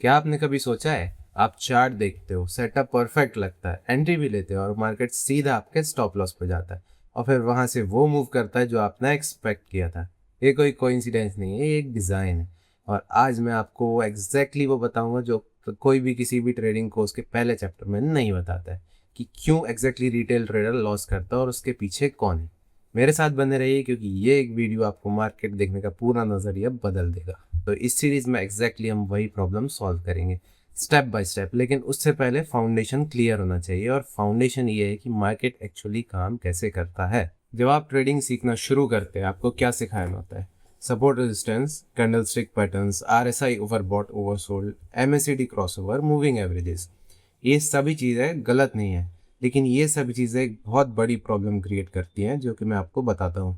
क्या आपने कभी सोचा है, आप चार्ट देखते हो, सेटअप परफेक्ट लगता है, एंट्री भी लेते हो और मार्केट सीधा आपके स्टॉप लॉस पे जाता है और फिर वहां से वो मूव करता है जो आपने एक्सपेक्ट किया था। ये कोई कोइंसिडेंस नहीं है, ये एक डिज़ाइन है। और आज मैं आपको एग्जैक्टली वो बताऊंगा जो कोई भी किसी भी ट्रेडिंग कोर्स के पहले चैप्टर में नहीं बताता है, कि क्यों एग्जैक्टली रिटेल ट्रेडर लॉस करता है और उसके पीछे कौन है। मेरे साथ बने रहिए, क्योंकि ये एक वीडियो आपको मार्केट देखने का पूरा नज़रिया बदल देगा। तो इस सीरीज में एग्जैक्टली हम वही प्रॉब्लम सॉल्व करेंगे स्टेप बाय स्टेप। लेकिन उससे पहले फाउंडेशन क्लियर होना चाहिए, और फाउंडेशन ये है कि मार्केट एक्चुअली काम कैसे करता है। जब आप ट्रेडिंग सीखना शुरू करते हैं, आपको क्या सिखाया होता है? Support, resistance, candlestick patterns, RSI overbought oversold, MACD crossover, moving averages. ये सभी चीज़ें गलत नहीं है, लेकिन ये सभी चीज़ें एक बहुत बड़ी प्रॉब्लम क्रिएट करती हैं, जो कि मैं आपको बताता हूँ।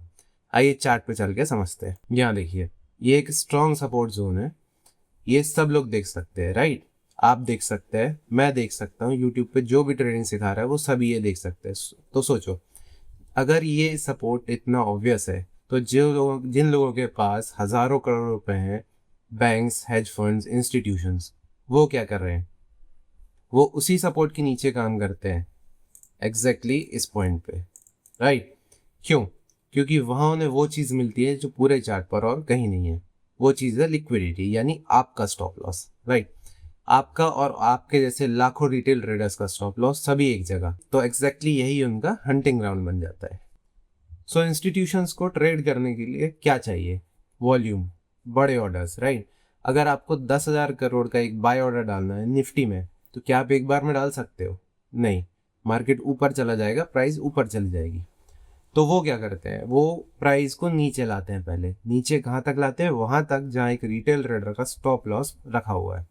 आइए चार्ट पे चल के समझते हैं। यहाँ देखिए, ये एक स्ट्रॉन्ग सपोर्ट जोन है। ये सब लोग देख सकते हैं, राइट? आप देख सकते हैं, मैं देख सकता हूँ, यूट्यूब पे जो भी ट्रेडिंग सिखा रहा है वो सभी ये देख सकते हैं। तो सोचो, अगर ये सपोर्ट इतना ऑब्वियस है, तो जिन लोगों के पास हजारों करोड़ रुपए हैं, बैंक्स, हेज फंड्स, इंस्टीट्यूशंस, वो क्या कर रहे हैं? वो उसी सपोर्ट के नीचे काम करते हैं, एग्जैक्टली इस पॉइंट पे, राइट? क्यों? क्योंकि वहां उन्हें वो चीज मिलती है जो पूरे चार्ट पर और कहीं नहीं है। वो चीज है लिक्विडिटी, यानी आपका स्टॉप लॉस, राइट? आपका और आपके जैसे लाखों रिटेल ट्रेडर्स का स्टॉप लॉस सभी एक जगह, तो एग्जैक्टली यही उनका हंटिंग ग्राउंड बन जाता है। सो इंस्टीट्यूशंस को ट्रेड करने के लिए क्या चाहिए? वॉल्यूम, बड़े ऑर्डर्स, राइट? अगर आपको 10,000 करोड़ का एक बाय ऑर्डर डालना है निफ्टी में, तो क्या आप एक बार में डाल सकते हो? नहीं। मार्केट ऊपर चला जाएगा, प्राइस ऊपर चली जाएगी। तो वो क्या करते हैं, वो प्राइस को नीचे लाते हैं। पहले नीचे कहाँ तक लाते हैं? वहां तक जहाँ एक रिटेल ट्रेडर का स्टॉप लॉस रखा हुआ है।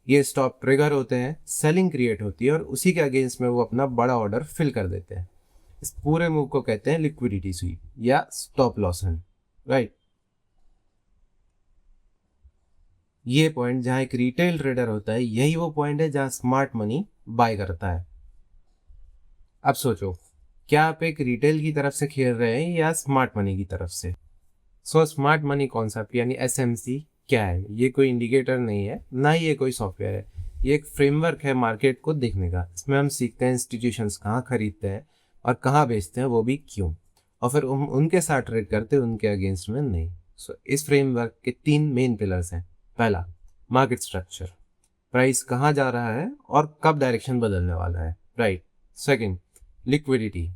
ये स्टॉप ट्रिगर होते हैं, सेलिंग क्रिएट होती है और उसी के अगेंस्ट में वो अपना बड़ा ऑर्डर फिल कर देते हैं। इस पूरे मूव को कहते हैं लिक्विडिटी स्वीप या स्टॉप लॉस हंट, राइट? ये पॉइंट जहां एक रिटेल ट्रेडर होता है, यही वो पॉइंट है जहां स्मार्ट मनी बाय करता है। अब सोचो, क्या आप एक रिटेल की तरफ से खेल रहे हैं या स्मार्ट मनी की तरफ से? स्मार्ट मनी कॉन्सेप्ट यानी SMC क्या है? ये कोई इंडिकेटर नहीं है, ना ही ये कोई सॉफ्टवेयर है। ये एक फ्रेमवर्क है मार्केट को देखने का। इसमें हम सीखते हैं इंस्टीट्यूशंस कहाँ खरीदते हैं और कहाँ बेचते हैं, वो भी क्यों, और फिर उनके साथ ट्रेड करते हैं, उनके अगेंस्ट में नहीं। इस फ्रेमवर्क के 3 मेन पिलर्स हैं। पहला, मार्केट स्ट्रक्चर, प्राइस कहाँ जा रहा है और कब डायरेक्शन बदलने वाला है, राइट? सेकंड, लिक्विडिटी,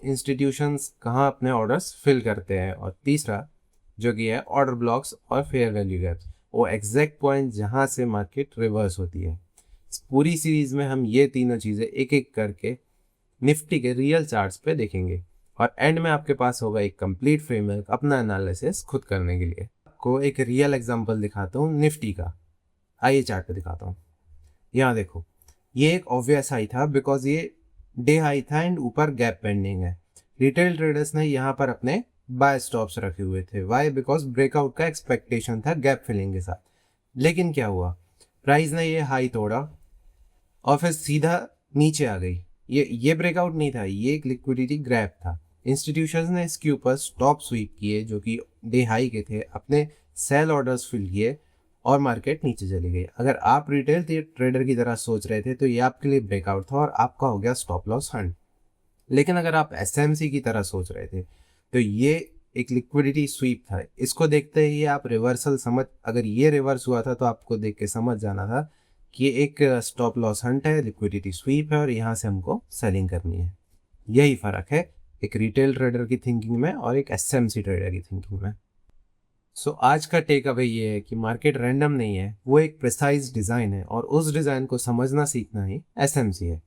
इंस्टीट्यूशंस कहाँ अपने ऑर्डर्स फिल करते हैं। और तीसरा जो कि है ऑर्डर ब्लॉक्स और फेयर वैल्यू गैप्स, वो एग्जैक्ट पॉइंट जहाँ से मार्केट रिवर्स होती है। इस पूरी सीरीज में हम ये तीनों चीज़ें एक एक करके निफ्टी के रियल चार्ट्स पे देखेंगे, और एंड में आपके पास होगा एक कंप्लीट फ्रेमवर्क अपना एनालिसिस खुद करने के लिए। आपको एक रियल एग्जांपल दिखाता हूँ निफ्टी का। आइए चार्ट पे दिखाता हूँ। यहाँ देखो, ये एक ऑब्वियस हाई था बिकॉज ये डे हाई था एंड ऊपर गैप पेंडिंग है। रिटेल ट्रेडर्स ने यहाँ पर अपने बाय स्टॉप्स रखे हुए थे। वाई? बिकॉज ब्रेकआउट का एक्सपेक्टेशन था गैप फिलिंग के साथ। लेकिन क्या हुआ, प्राइस ने ये हाई तोड़ा और फिर सीधा नीचे आ गई। ये ब्रेकआउट नहीं था, ये एक लिक्विडिटी ग्रैब था। इंस्टीट्यूशंस ने इसके ऊपर स्टॉप स्वीप किए जो कि डे हाई के थे, अपने सेल ऑर्डर्स फिल किए और मार्केट नीचे चली गई। अगर आप रिटेल ट्रेडर की तरह सोच रहे थे तो ये आपके लिए ब्रेकआउट था और आपका हो गया स्टॉप लॉस हंट। लेकिन अगर आप SMC की तरह सोच रहे थे तो ये एक लिक्विडिटी स्वीप था। इसको देखते ही आप रिवर्सल समझ, अगर ये रिवर्स हुआ था तो आपको देख के समझ जाना था कि ये एक स्टॉप लॉस हंट है, लिक्विडिटी स्वीप है और यहाँ से हमको सेलिंग करनी है। यही फर्क है एक रिटेल ट्रेडर की थिंकिंग में और एक SMC ट्रेडर की थिंकिंग में। आज का टेक अवे ये है कि मार्केट रैंडम नहीं है, वो एक प्रिसाइज डिज़ाइन है और उस डिज़ाइन को समझना सीखना ही SMC है।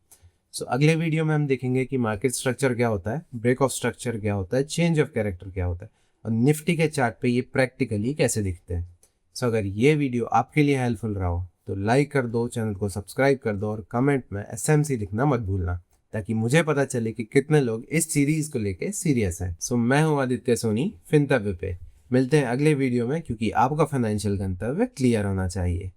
अगले वीडियो में हम देखेंगे कि मार्केट स्ट्रक्चर क्या होता है, ब्रेक ऑफ स्ट्रक्चर क्या होता है, चेंज ऑफ कैरेक्टर क्या होता है, और निफ्टी के चार्ट पे ये प्रैक्टिकली कैसे दिखते हैं। अगर ये वीडियो आपके लिए हेल्पफुल रहा हो तो लाइक कर दो, चैनल को सब्सक्राइब कर दो और कमेंट में SMC लिखना मत भूलना, ताकि मुझे पता चले कि कितने लोग इस सीरीज को लेके सीरियस हैं। मैं हूँ आदित्य सोनी, फिनतव्य पे। मिलते हैं अगले वीडियो में, क्योंकि आपका फाइनेंशियल गंतव्य क्लियर होना चाहिए।